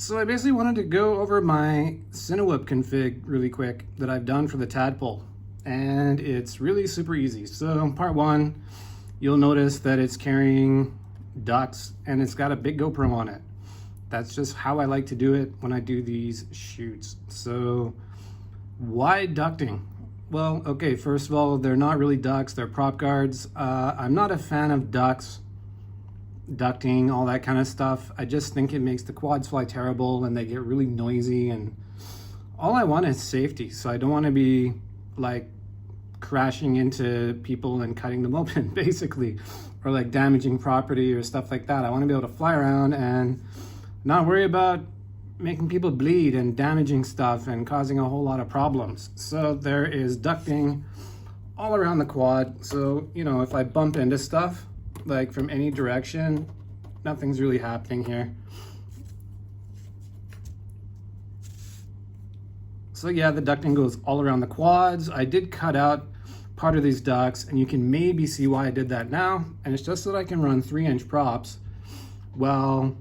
So I basically wanted to go over my Cinewhoop config really quick that I've done for the Tadpole. And it's really super easy. So part one, you'll notice that it's carrying ducks and it's got a big GoPro on it. That's just how I like to do it when I do these shoots. So why ducting? Well, okay, first of all, they're not really ducks, they're prop guards. I'm not a fan of ducks, ducting, all that kind of stuff. I just think it makes the quads fly terrible and they get really noisy, and all I want is safety. So I don't want to be like crashing into people and cutting them open basically, or like damaging property or stuff like that. I want to be able to fly around and not worry about making people bleed and damaging stuff and causing a whole lot of problems. So there is ducting all around the quad. So, you know, if I bump into stuff like from any direction, nothing's really happening here. So yeah, the ducting goes all around the quads. I did cut out part of these ducts, and you can maybe see why I did that now. And it's just so that I can run 3-inch props while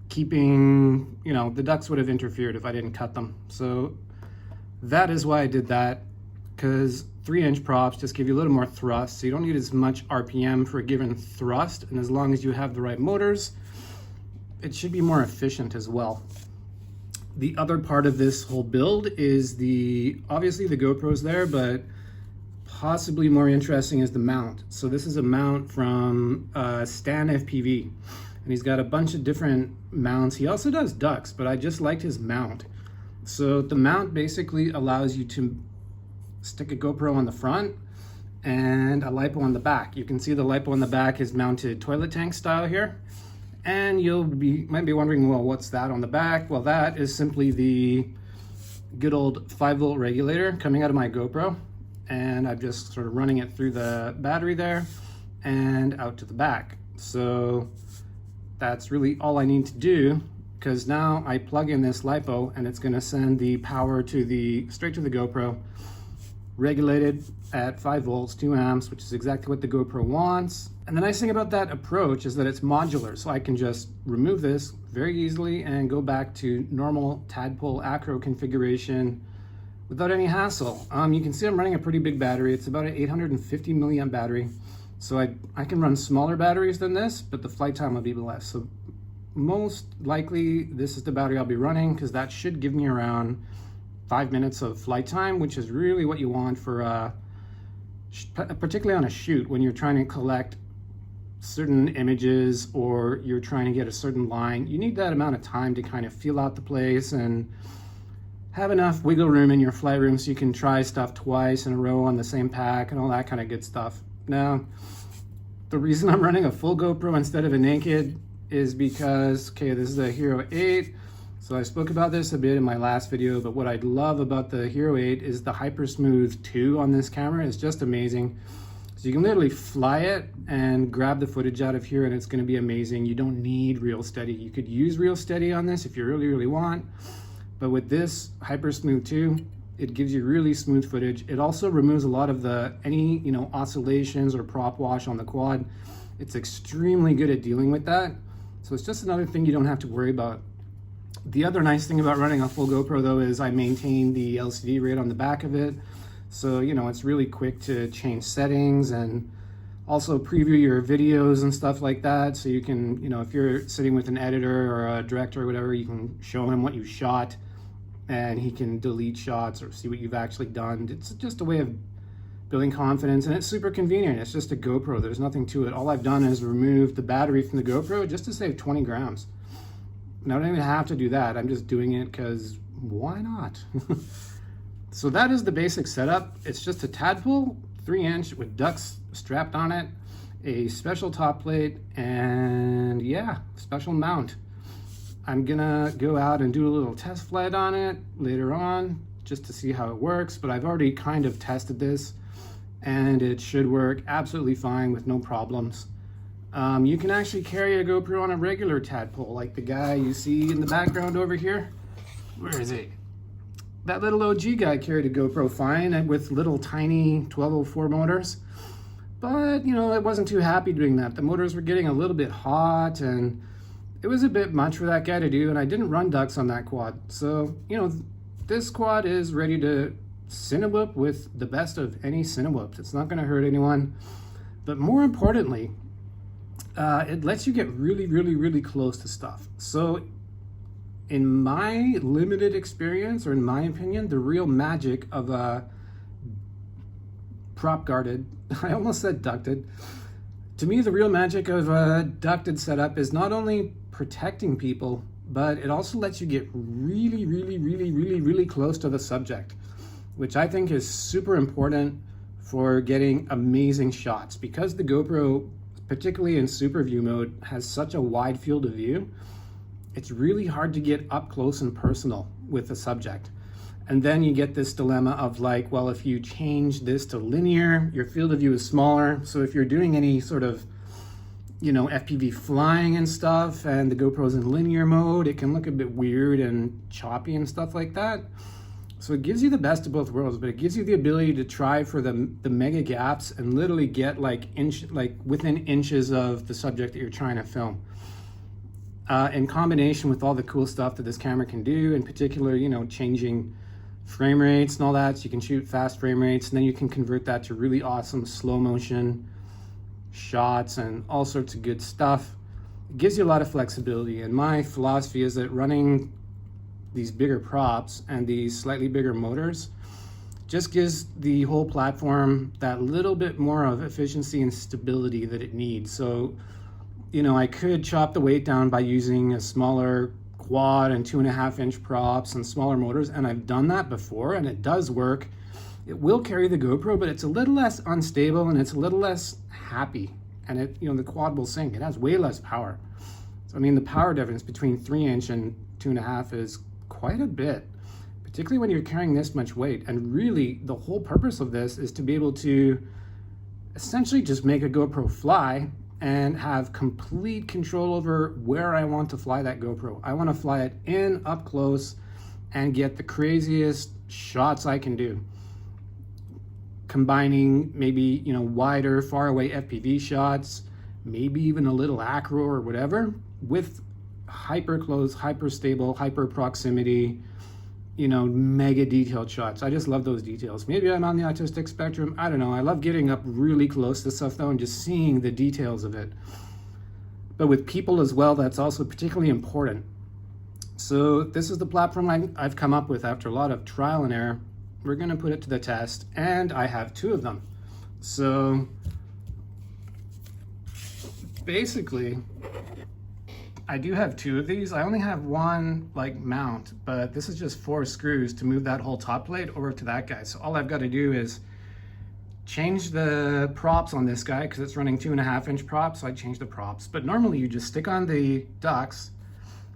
keeping, you know, the ducts would have interfered if I didn't cut them. So that is why I did that, because 3-inch props just give you a little more thrust, so you don't need as much RPM for a given thrust, and as long as you have the right motors, it should be more efficient as well. The other part of this whole build is obviously the GoPro's there, but possibly more interesting is the mount. So this is a mount from Stan FPV, and he's got a bunch of different mounts. He also does ducks, but I just liked his mount. So the mount basically allows you to stick a GoPro on the front and a LiPo on the back. You can see the LiPo on the back is mounted toilet tank style here. And might be wondering, well, what's that on the back? Well, that is simply the good old 5-volt regulator coming out of my GoPro. And I'm just sort of running it through the battery there and out to the back. So that's really all I need to do, because now I plug in this LiPo and it's gonna send the power straight to the GoPro, regulated at 5 volts, 2 amps, which is exactly what the GoPro wants. And the nice thing about that approach is that it's modular, so I can just remove this very easily and go back to normal Tadpole acro configuration without any hassle. You can see I'm running a pretty big battery. It's about an 850 milliamp battery. So I can run smaller batteries than this, but the flight time will be less. So most likely this is the battery I'll be running, because that should give me around 5 minutes of flight time, which is really what you want for particularly on a shoot when you're trying to collect certain images or you're trying to get a certain line. You need that amount of time to kind of feel out the place and have enough wiggle room in your flight room so you can try stuff twice in a row on the same pack and all that kind of good stuff. Now, the reason I'm running a full GoPro instead of a naked is because, okay, this is a Hero 8. So I spoke about this a bit in my last video, but what I love about the Hero 8 is the Hyper Smooth 2 on this camera. It's just amazing. So you can literally fly it and grab the footage out of here and it's gonna be amazing. You don't need Real Steady. You could use Real Steady on this if you really, really want. But with this Hyper Smooth 2, it gives you really smooth footage. It also removes a lot of any oscillations or prop wash on the quad. It's extremely good at dealing with that. So it's just another thing you don't have to worry about. The other nice thing about running a full GoPro though is I maintain the LCD right on the back of it. So, you know, it's really quick to change settings and also preview your videos and stuff like that. So you can, you know, if you're sitting with an editor or a director or whatever, you can show him what you shot and he can delete shots or see what you've actually done. It's just a way of building confidence, and it's super convenient. It's just a GoPro. There's nothing to it. All I've done is remove the battery from the GoPro just to save 20 grams. Now, I don't even have to do that. I'm just doing it because why not? So that is the basic setup. It's just a Tadpole 3-inch with ducts strapped on it, a special top plate, and yeah, special mount. I'm gonna go out and do a little test flight on it later on just to see how it works, but I've already kind of tested this and it should work absolutely fine with no problems. You can actually carry a GoPro on a regular Tadpole, like the guy you see in the background over here. Where is he? That little OG guy carried a GoPro fine with little tiny 1204 motors. But, you know, I wasn't too happy doing that. The motors were getting a little bit hot and it was a bit much for that guy to do, and I didn't run ducks on that quad. So, you know, this quad is ready to Cinewhoop with the best of any Cinewhoops. It's not going to hurt anyone. But more importantly, it lets you get really, really, really close to stuff. So in my limited experience, or in my opinion, the real magic of a prop guarded, I almost said ducted. To me, the real magic of a ducted setup is not only protecting people, but it also lets you get really, really, really, really, really close to the subject, which I think is super important for getting amazing shots. Because the GoPro, particularly in super view mode, has such a wide field of view, it's really hard to get up close and personal with the subject. And then you get this dilemma of like, well, if you change this to linear, your field of view is smaller. So if you're doing any sort of, you know, FPV flying and stuff, and the GoPro's in linear mode, it can look a bit weird and choppy and stuff like that. So it gives you the best of both worlds, but it gives you the ability to try for the mega gaps and literally get like within inches of the subject that you're trying to film. In combination with all the cool stuff that this camera can do, in particular, you know, changing frame rates and all that, so you can shoot fast frame rates, and then you can convert that to really awesome slow motion shots and all sorts of good stuff. It gives you a lot of flexibility, and my philosophy is that running these bigger props and these slightly bigger motors just gives the whole platform that little bit more of efficiency and stability that it needs. So, you know, I could chop the weight down by using a smaller quad and 2.5-inch props and smaller motors, and I've done that before, and it does work. It will carry the GoPro, but it's a little less unstable and it's a little less happy, and it, you know, the quad will sink. It has way less power. So I mean, the power difference between 3-inch and 2.5 is quite a bit, particularly when you're carrying this much weight. And really, the whole purpose of this is to be able to essentially just make a GoPro fly and have complete control over where I want to fly that GoPro. I want to fly it in up close and get the craziest shots I can do, combining maybe, you know, wider, far away FPV shots, maybe even a little acro or whatever, with hyper close, hyper stable, hyper proximity, you know, mega detailed shots. I just love those details. Maybe I'm on the autistic spectrum, I don't know. I love getting up really close to stuff though and just seeing the details of it. But with people as well, that's also particularly important. So this is the platform I've come up with after a lot of trial and error. We're gonna put it to the test, and I have 2 of them. So basically, I do have 2 of these. I only have one like mount, but this is just 4 screws to move that whole top plate over to that guy. So all I've got to do is change the props on this guy because it's running 2.5-inch props. So I change the props, but normally you just stick on the ducts,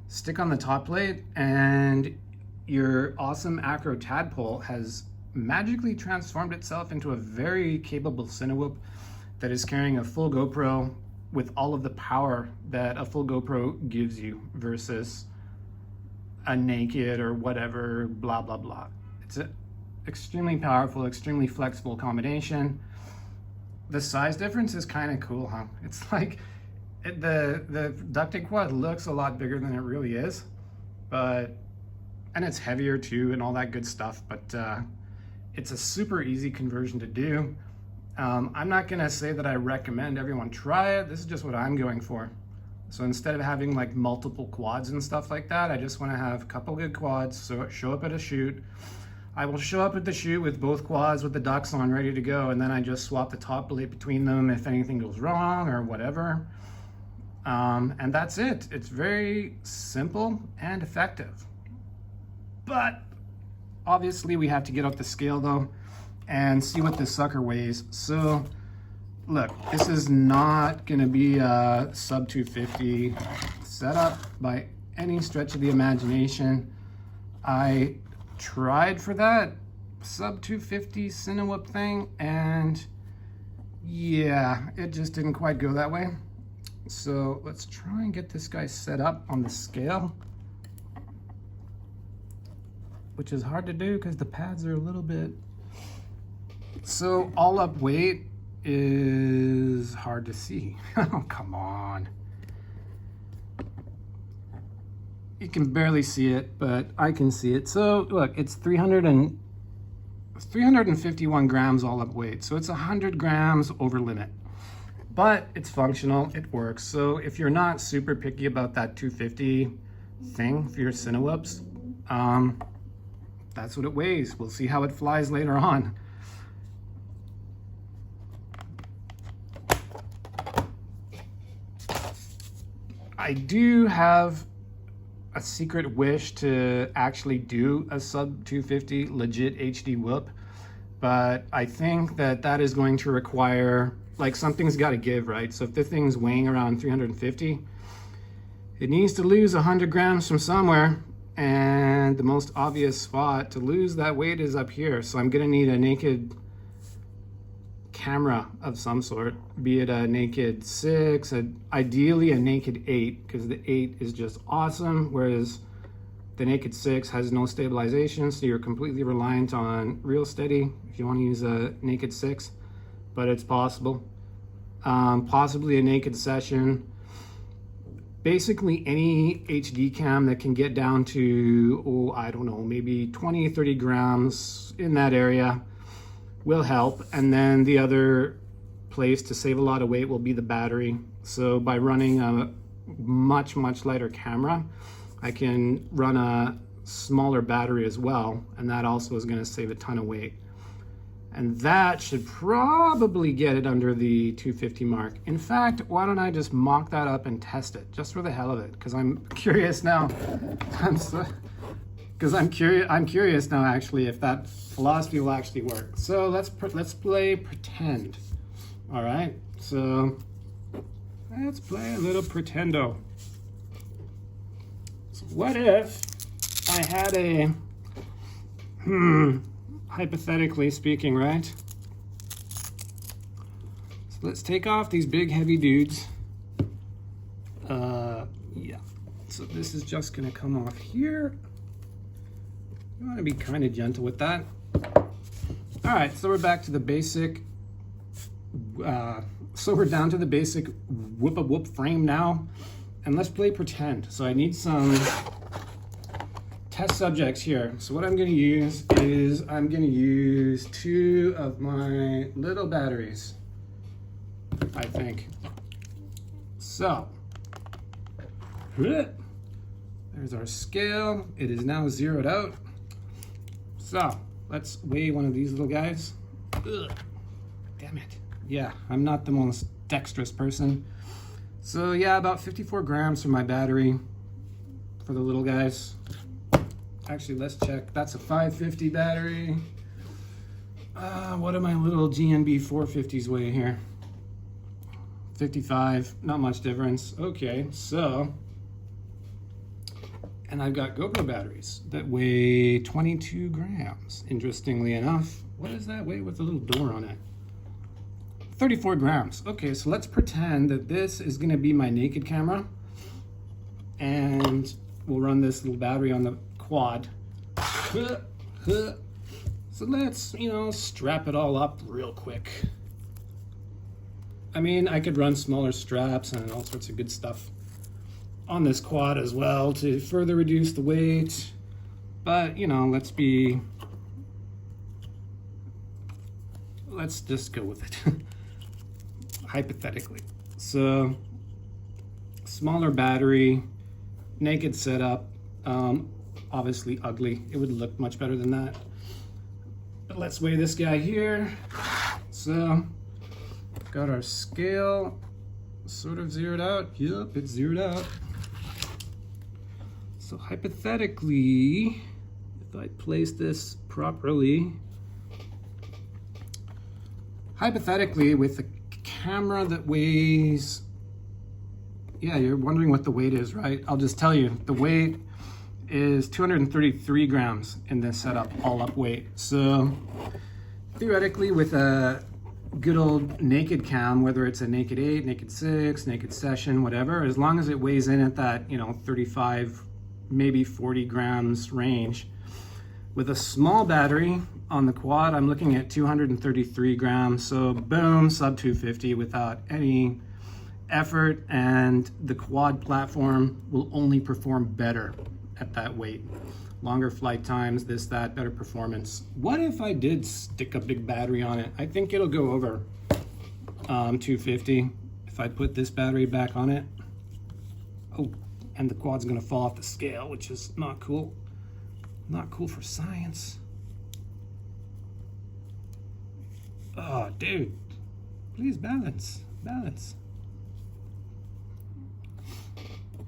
stick on the top plate, and your awesome acro tadpole has magically transformed itself into a very capable Cinewhoop that is carrying a full GoPro with all of the power that a full GoPro gives you versus a naked or whatever, blah, blah, blah. It's an extremely powerful, extremely flexible combination. The size difference is kind of cool, huh? It's like the ducted quad looks a lot bigger than it really is, and it's heavier too and all that good stuff, but it's a super easy conversion to do. I'm not gonna say that I recommend everyone try it. This is just what I'm going for. So instead of having like multiple quads and stuff like that, I just wanna have a couple good quads, so show up at a shoot. I will show up at the shoot with both quads with the ducts on ready to go, and then I just swap the top plate between them if anything goes wrong or whatever. And that's it. It's very simple and effective. But obviously we have to get up the scale though and see what this sucker weighs. So look, this is not gonna be a sub 250 setup by any stretch of the imagination. I tried for that sub 250 Cinewhoop thing, and yeah, it just didn't quite go that way. So let's try and get this guy set up on the scale, which is hard to do because the pads are a little bit. So all up weight is hard to see. Oh, come on. You can barely see it, but I can see it. So look, it's 351 grams all up weight. So it's 100 grams over limit, but it's functional, it works. So if you're not super picky about that 250 thing for your Cinewhoops, that's what it weighs. We'll see how it flies later on. I do have a secret wish to actually do a sub 250 legit HD whoop, but I think that is going to require, like, something's got to give, right? So if the thing's weighing around 350, it needs to lose 100 grams from somewhere, and the most obvious spot to lose that weight is up here. So I'm gonna need a naked camera of some sort, be it a naked 6, ideally a naked 8, because the 8 is just awesome, whereas the naked 6 has no stabilization, so you're completely reliant on real steady if you want to use a naked 6, but it's possible. Possibly a naked session. Basically any HD cam that can get down to, I don't know, maybe 20-30 grams in that area will help. And then the other place to save a lot of weight will be the battery. So by running a much lighter camera, I can run a smaller battery as well, and that also is going to save a ton of weight. And that should probably get it under the 250 mark. In fact, why don't I just mock that up and test it just for the hell of it? Because I'm curious now. I'm curious now actually if that philosophy will actually work. So let's play pretend. All right. So let's play a little pretendo. So what if I had a hypothetically speaking, right? So let's take off these big heavy dudes. Yeah. So this is just gonna come off here. You want to be kind of gentle with that. All right, so we're back to the basic. So we're down to the basic whoop frame now, and let's play pretend. So I need some test subjects here. So what I'm going to use is I'm going to use 2 of my little batteries, I think. So there's our scale. It is now zeroed out. So let's weigh one of these little guys. Ugh, damn it. Yeah, I'm not the most dexterous person. So yeah, about 54 grams for my battery for the little guys. Actually, let's check. That's a 550 battery. What do my little GNB 450s weigh here? 55, not much difference. Okay, so, and I've got GoPro batteries that weigh 22 grams, interestingly enough. What does that weigh with the little door on it? 34 grams. Okay, so let's pretend that this is gonna be my naked camera, and we'll run this little battery on the quad. So let's, strap it all up real quick. I mean, I could run smaller straps and all sorts of good stuff on this quad as well to further reduce the weight. But, let's just go with it. Hypothetically. So, smaller battery, naked setup, obviously ugly. It would look much better than that. But let's weigh this guy here. So, got our scale sort of zeroed out. Yep, it's zeroed out. So hypothetically, if I place this properly, with a camera that weighs, yeah, you're wondering what the weight is, right? I'll just tell you, the weight is 233 grams in this setup, all up weight. So theoretically, with a good old naked cam, whether it's a naked 8, naked 6, naked session, whatever, as long as it weighs in at that, 35, maybe 40 grams range. With a small battery on the quad, I'm looking at 233 grams. So boom, sub 250 without any effort, and the quad platform will only perform better at that weight. Longer flight times, this, that, better performance. What if I did stick a big battery on it? I think it'll go over 250 if I put this battery back on it. Oh, and the quad's gonna fall off the scale, which is not cool. Not cool for science. Oh, dude, please balance, balance.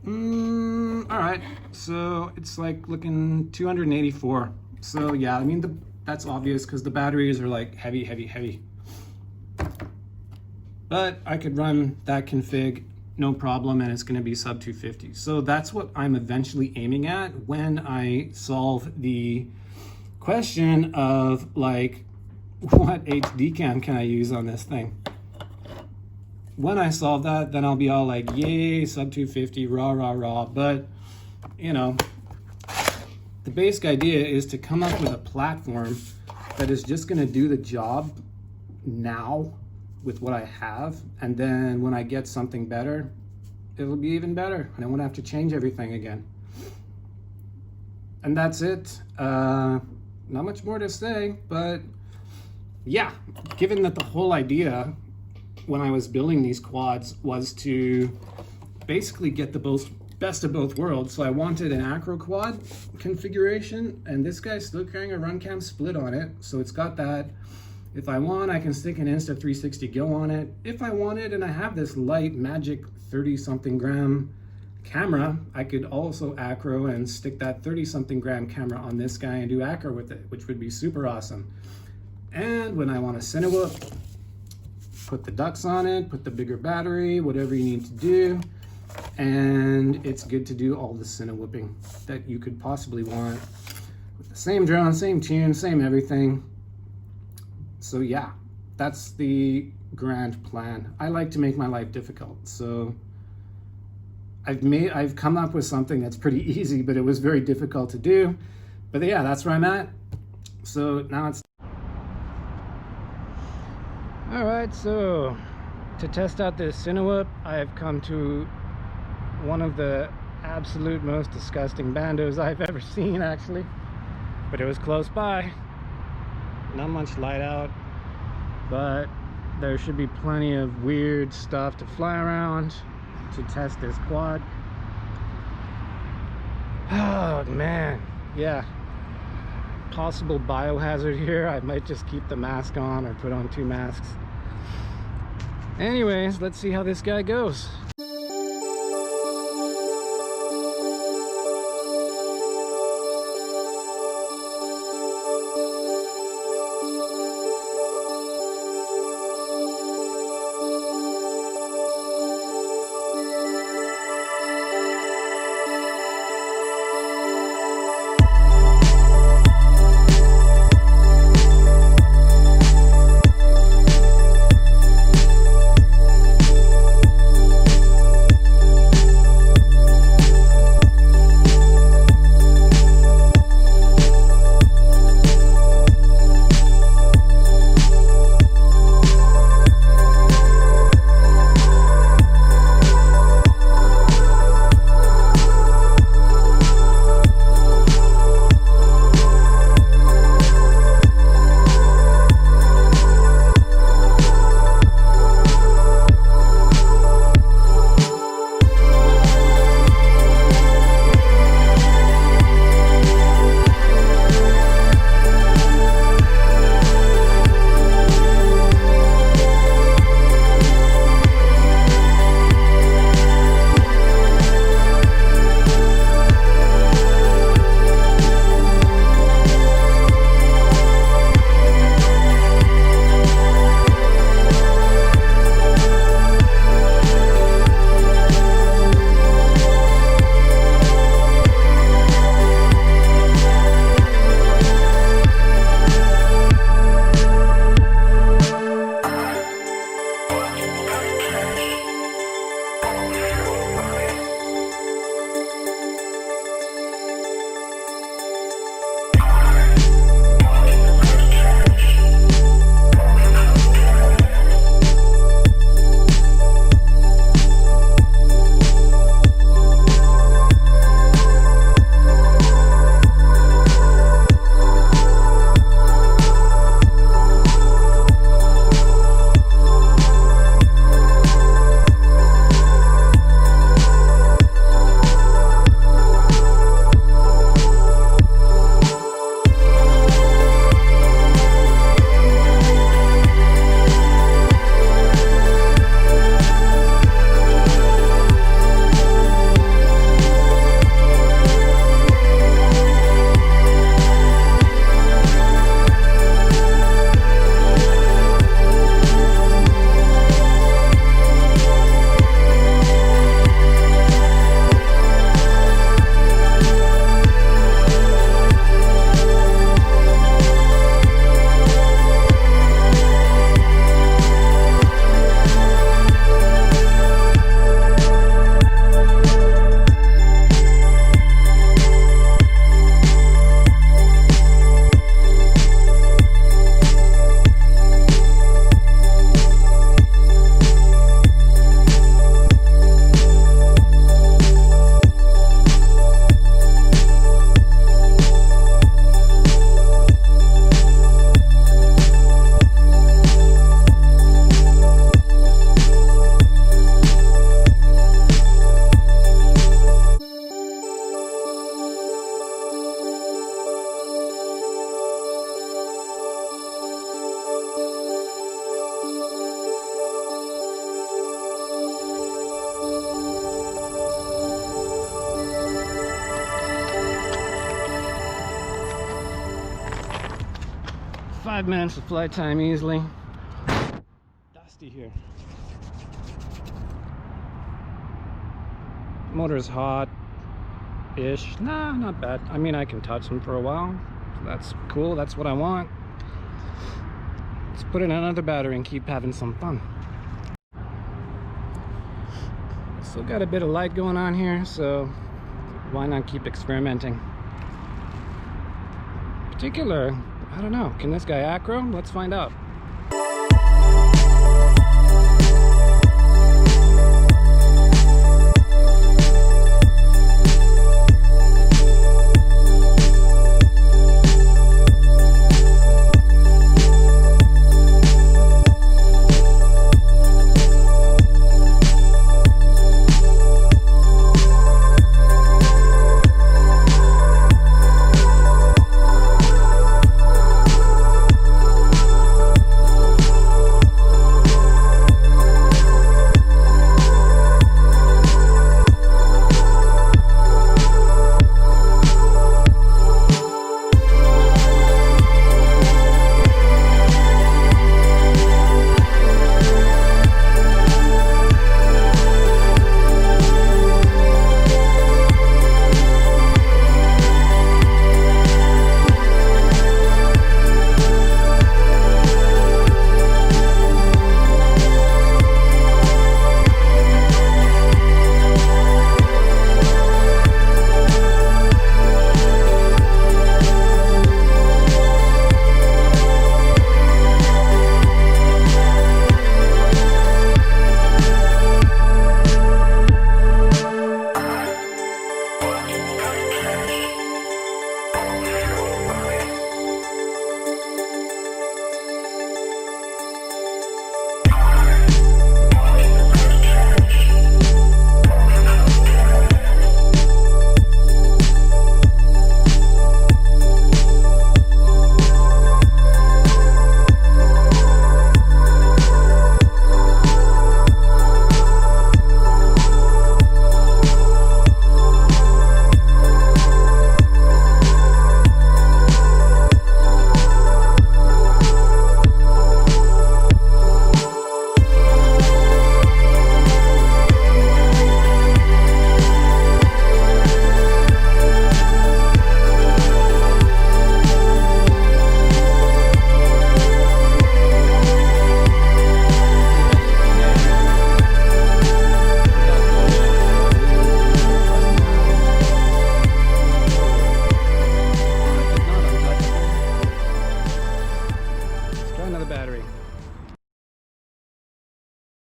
All right, so it's like looking 284. So yeah, I mean, that's obvious because the batteries are like heavy, heavy, heavy. But I could run that config, no problem, and it's gonna be sub 250. So that's what I'm eventually aiming at when I solve the question of like, what HD cam can I use on this thing? When I solve that, then I'll be all like, yay, sub 250, rah, rah, rah. But, you know, the basic idea is to come up with a platform that is just gonna do the job now with what I have. And then when I get something better, it'll be even better. And I won't have to change everything again. And that's it. Not much more to say, but yeah, given that the whole idea when I was building these quads was to basically get the best of both worlds. So I wanted an acro quad configuration, and this guy's still carrying a Runcam split on it. So it's got that. If I want, I can stick an Insta360 Go on it. If I wanted, and I have this light magic 30-something gram camera, I could also acro and stick that 30-something gram camera on this guy and do acro with it, which would be super awesome. And when I want to Cinewhoop, put the ducks on it, put the bigger battery, whatever you need to do, and it's good to do all the Cinewhooping that you could possibly want with the same drone, same tune, same everything. So yeah, that's the grand plan. I like to make my life difficult, so I've come up with something that's pretty easy, but it was very difficult to do. But yeah, that's where I'm at. So now it's all right, so to test out this Cinewhoop, I've come to one of the absolute most disgusting bandos I've ever seen, actually. But it was close by. Not much light out, but there should be plenty of weird stuff to fly around to test this quad. Oh man, yeah. Possible biohazard here. I might just keep the mask on or put on 2 masks. Anyways, let's see how this guy goes. 5 minutes of flight time easily. Dusty here. Motor's hot-ish. Nah, not bad. I mean, I can touch them for a while. That's cool. That's what I want. Let's put in another battery and keep having some fun. Still got a bit of light going on here, so why not keep experimenting? Particular, I don't know. Can this guy acro? Let's find out.